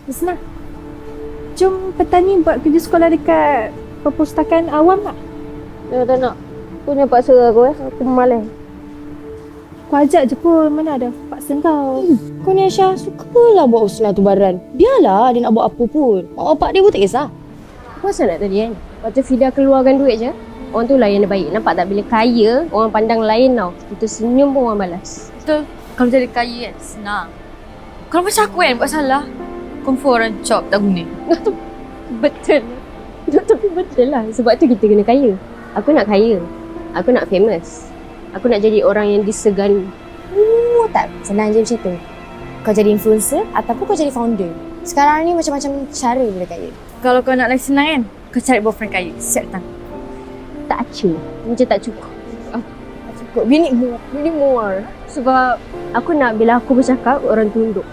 Husna, jom petang ni buat kerja sekolah dekat perpustakaan awam tak? Tak nak. Aku ni paksa aku Aku malas. Kau ajak je pun, mana ada paksa kau. Kau ni Aisyah, sukalah buat Husna tu baran. Biarlah dia nak buat apa pun. Mak bapak dia pun tak kisah. Aku rasa nak tadi kan. Waktu Fida keluarkan duit je, orang tu layan dia baik. Nampak tak bila kaya, orang pandang lain tau. Kita senyum pun orang balas. Betul. Kalau jadi kaya kan, senang. Kalau macam aku kan buat salah, confirm orang cop tak guna. Betul. Tapi betul lah. Sebab tu kita kena kaya. Aku nak kaya. Aku nak famous. Aku nak jadi orang yang disegani. Tak, senang je macam tu. Kau jadi influencer ataupun kau jadi founder. Sekarang ni macam-macam cara boleh kaya. Kalau kau nak lagi senang kan, kau cari boyfriend kaya. Siap datang. Tak acu. Macam tak cukup. Cukup, bini more. Sebab aku nak bila aku bercakap, orang tunduk.